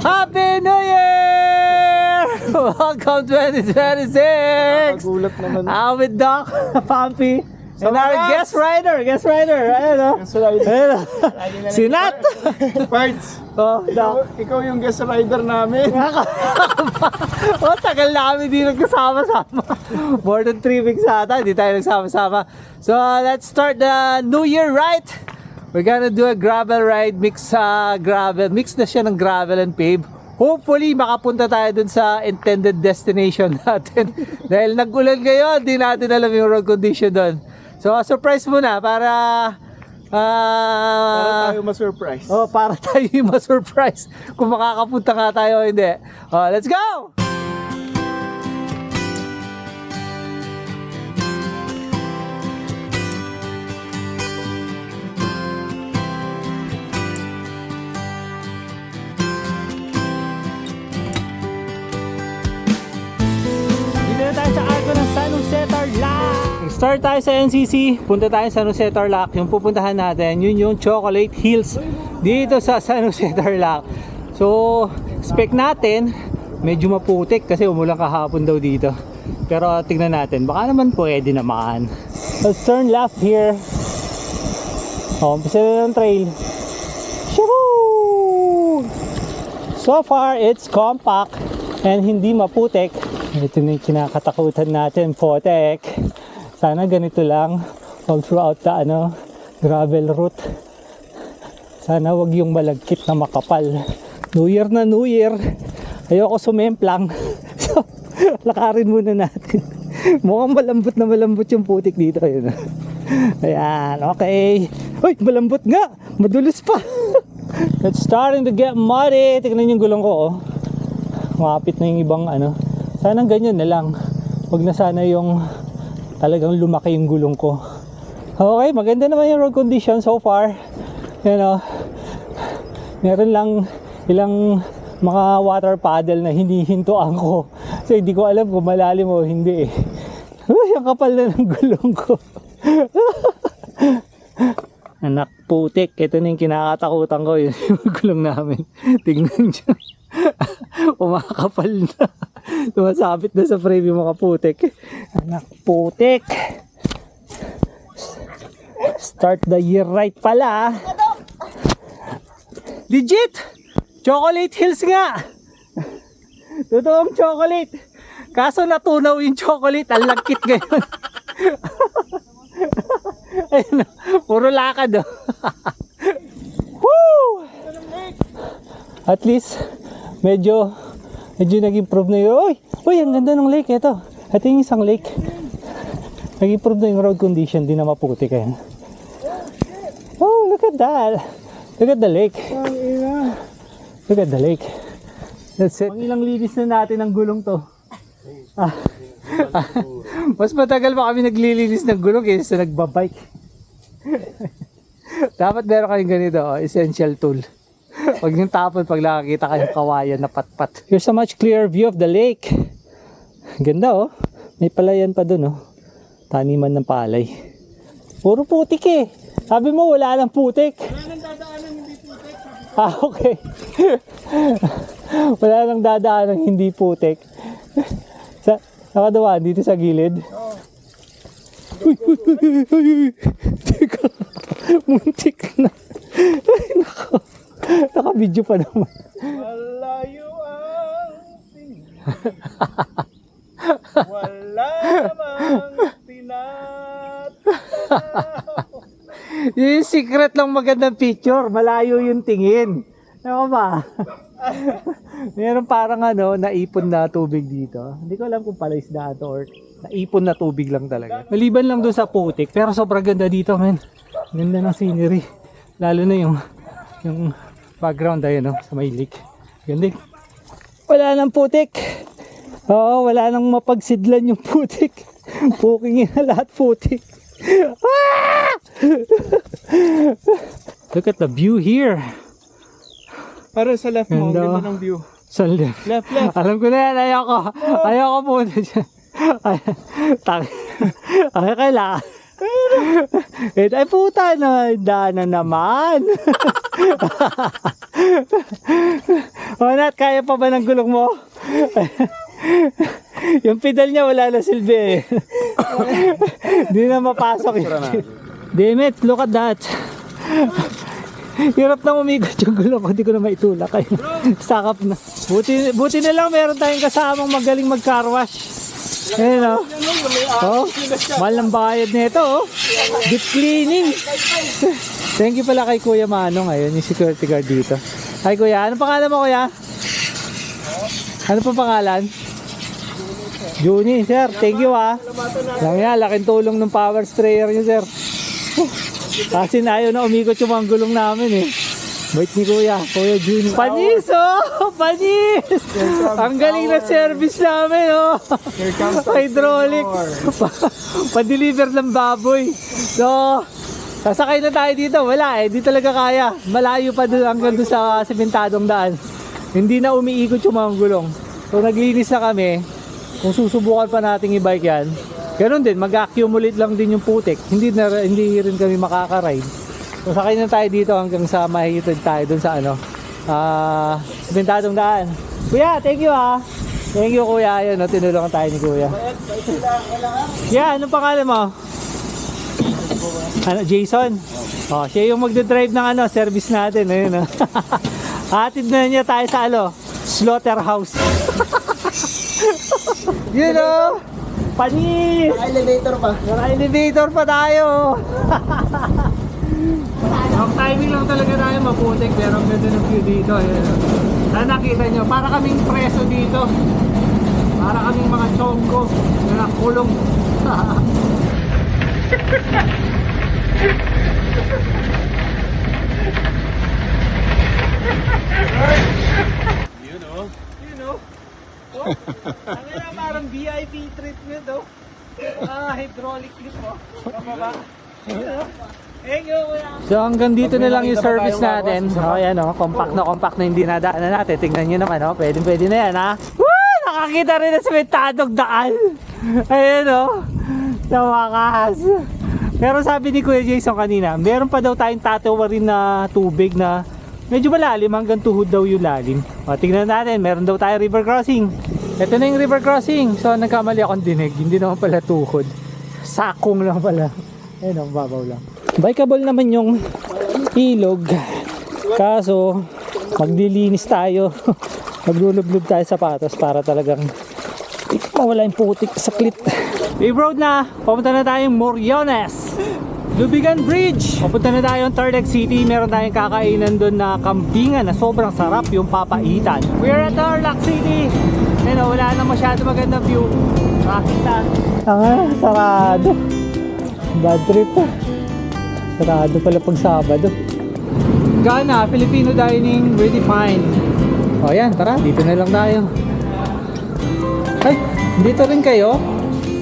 Happy New Year! Welcome 2026! Nagulat naman. With Doc, Pampy, and our guest rider. Ayun o. Guest rider. Ayun o. Si Nat! Parts, Oh, Doc. ikaw yung guest rider namin. Oh, tagal na kami di nagkasama-sama. More than 3 weeks ata, di tayo nagsama-sama. So, let's start the New Year right. We're gonna do a gravel ride, mix gravel. Mix na siya ng gravel and pave. Hopefully, makapunta tayo dun sa intended destination natin. Dahil nag-ulan ngayon, di natin alam yung road condition dun. So, surprise muna para... Para tayo ma-surprise. Oh, para tayo yung ma-surprise kung makakapunta nga tayo o hindi. Oh, let's go! Dito na tayo sa Arco ng San Jose Tarlac. Start tayo sa NCC, punta tayo sa San Jose Tarlac. Yung pupuntahan natin, yun yung Chocolate Hills dito sa San Jose Tarlac. So, expect natin medyo maputik kasi umulan kahapon daw dito. Pero tingnan natin, baka naman pwede naman. Let's turn left here. Oh, umpisa na ng trail. Shoo! So far, it's compact and hindi maputik. Ito na yung kinakatakutan natin, putik. Sana ganito lang all throughout the gravel route. Sana wag yung malagkit na makapal. New Year na New Year. Ayoko sumemplang. So, lakarin muna natin. Mukhang malambot yung putik dito. Ayun. Ayan, okay. Uy, malambot nga. Madulis pa. It's starting to get muddy. Tignan yung gulong ko, oh. Mapit na yung ibang Sana ganyan na lang. Wag na sana yung talagang lumaki yung gulong ko. Okay, maganda naman yung road condition so far. Meron lang ilang mga water paddle na hinihintuan ko. So hindi ko alam kung malalim o hindi eh. Uy, ang kapal na ng gulong ko. Anak putik, ito na yung kinakatakutan ko, yun yung gulong namin. Tingnan nyo. Umakapal na. Tumasabit na sa frame yung mga putik. Anak putik. Start the year right pala. Legit! Chocolate Hills nga! Totoong chocolate. Kaso natunaw yung chocolate. Ang lagkit ngayon. Ayun, puro lakad. Woo! At least medyo nag-improve na yun. Uy, ang ganda ng lake ito. Ito yung isang lake. Nag-improve na yung road condition. Di na maputi kaya. Oh, look at that. Look at the lake. Look at the lake. That's it. Pangilang linis na natin ang gulong to. Mas matagal pa kami naglilinis ng gulong kaysa nagbabike. Dapat meron kayong ganito, essential tool. Huwag yung tapon pag nakakita kayong kawayan na patpat. Here's a much clearer view of the lake. Ganda oh. May palayan pa dun oh. Taniman ng palay. Puro putik eh. Sabi mo wala nang putik. Wala nang dadaanan hindi putik. Okay. Wala nang dadaanan hindi putik. Nakadawaan dito sa gilid. Oo. Uy. Teka. Muntik na. Ay, nako. Naka-video pa naman. Malayo ang tingin. Wala namang tinatanaw. Yung secret lang magandang picture. Malayo yung tingin. Ano ba? Meron parang naipon na tubig dito. Hindi ko alam kung palaisdaan to or naipon na tubig lang talaga. Maliban lang doon sa putik, pero sobrang ganda dito, men. Ganda ng scenery. Lalo na yung background ayun, sa may lake. Ganda. Wala nang putik. Oo, wala nang mapagsidlan yung putik. Puking na lahat putik. Ah! Look at the view here. Para sa left mo, ang ganda ng view. Sa left. Left. Alam ko na yan, ayoko muna dyan. Ay, kailangan. Ay puta na, daanan naman. O Nat, kaya pa ba ng gulong mo? Yung pedal niya wala na silbi eh. Di na mapasok yun. Damn it, look at that. Hirap na umigot yung gulong ko, di ko na maitulak. Sakap na. Buti na lang meron tayong kasamang magaling mag-car wash. Ayun o. Oh, mahal ng bayad nito oh. Deep cleaning. Thank you pala kay Kuya Manong ngayon, yung security guard dito. Hi Kuya, ano pangalan mo Kuya? Ano pa pangalan? Juni, sir. Thank you ah. Lang yan, laking tulong ng power sprayer niyo sir. Kasi na ayaw na umikot yung mga gulong namin eh. Wait ni Kuya Juni. Panis oh! Panis! Ang galing na service namin oh! Hydraulic! Pa-deliver ng baboy. So, sasakay na tayo dito. Wala eh, di talaga kaya. Malayo pa doon hanggang doon sa sementadong daan. Hindi na umiikot yung mga gulong. So, naglinis na kami. Kung susubukan pa nating i-bike yan, ganun din, mag-accumulate lang din yung putik. Hindi rin kami makaka-ride. So sakay na tayo dito hanggang sa mahihitid tayo dun sa sementadong daan. Kuya, thank you ah. Thank you Kuya. Ayun, tinulungan tayo ni Kuya. Yeah, anong pangalan mo? Jason? Oh, siya yung magdadrive ng service natin. Ayun, hatid na niya tayo sa slaughterhouse. You know, panis! Naka-elevator pa. Naka-elevator pa tayo. Ang timing lang talaga tayo maputik, pero ang ganda ng view dito. Nakita nyo, para kaming preso dito. Para kaming mga chongko na nakulong. You know? Oh, ang parang VIP treatment oh. Hydraulic clip oh. Pababa. So hanggang dito na lang yung service natin. Ayan compact na hindi nadaanan natin. Tingnan nyo naman pwede na yan ha. Woo! Nakakita rin na sementadong daan. Ayan sa wakas. Pero sabi ni Kuya Jason kanina, meron pa daw tayong tatawarin na tubig na medyo malalim, hanggang tuhod daw yung lalim. Tingnan natin, meron daw tayo river crossing. Ito na yung river crossing. So nagkamali akong dinig, hindi naman pala tuhod. Sakong lang pala. Ayun babaw lang. Bikeable naman yung ilog. Kaso maglilinis tayo. Maglulublog tayo sapatos para talagang mawala yung putik sa clip. Wave road na. Papunta na tayong Moriones. Lubigan Bridge. Papunta na tayo ng Tarlac City. Meron tayong kakainan doon na kambingan na sobrang sarap, yung papaitan. We're at Tarlac City. Wala na masyado magandang view. Makita. Sarado. Bad trip po. Sarado pala pag Sabado. Gana, Filipino dining redefined. O yan, tara, dito na lang tayo. Ay, dito rin kayo?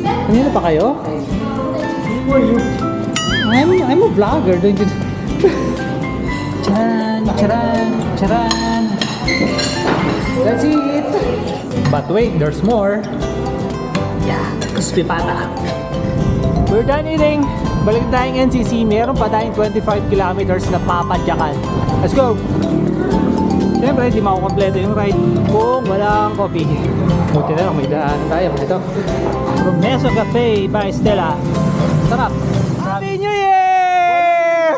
Kanina pa kayo? Who are you? I'm a vlogger, don't you? Charan, charan, charan. That's it. But wait, there's more. Yeah, crispy pata. We're done eating. Balik tayong NCC. Meron pa tayong 25 kilometers na papadyakan. Let's go! Siyempre, di makukompleto yung ride kung walang coffee. Buti na lang, may daan tayo. Ito. Romeso Cafe by Stella. Sarap! Happy New Year!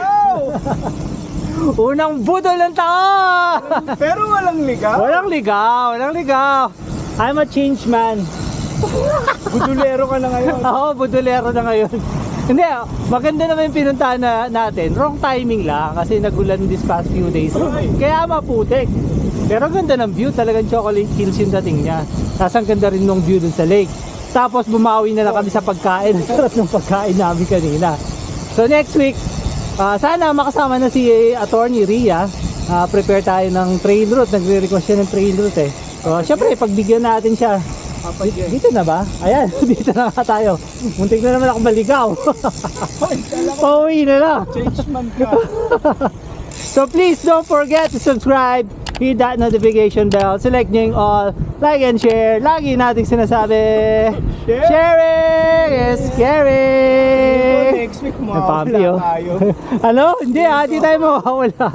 Unang budol ng taon! Pero walang ligaw. Walang ligaw. I'm a changed man. Budulero ka na ngayon. Oo, budulero na ngayon. Hindi, maganda naman yung pinuntahan natin. Wrong timing lang kasi nagulan this past few days. Kaya maputik. Pero ganda ng view. Talagang chocolate hills yung dating niya. Tapos ang ganda rin ng view dun sa lake. Tapos bumawi na lang kami sa pagkain. Ang sarap ng pagkain namin kanina. So next week, sana makasama na si Attorney Ria. Prepare tayo ng trail route. Nagre-request siya ng trail route eh. So syempre, pagbigyan natin siya. Dito na ba? Ayan, dito na nga tayo. Muntik na naman ako maligaw. Pauwi na lang. Change man ka. So please don't forget to subscribe, hit that notification bell, select nyo yung all, like and share. Lagi nating sinasabi, sharing is caring. Next week mo. Napampi, oh. Tayo. Ano? Hindi tayo mawawala.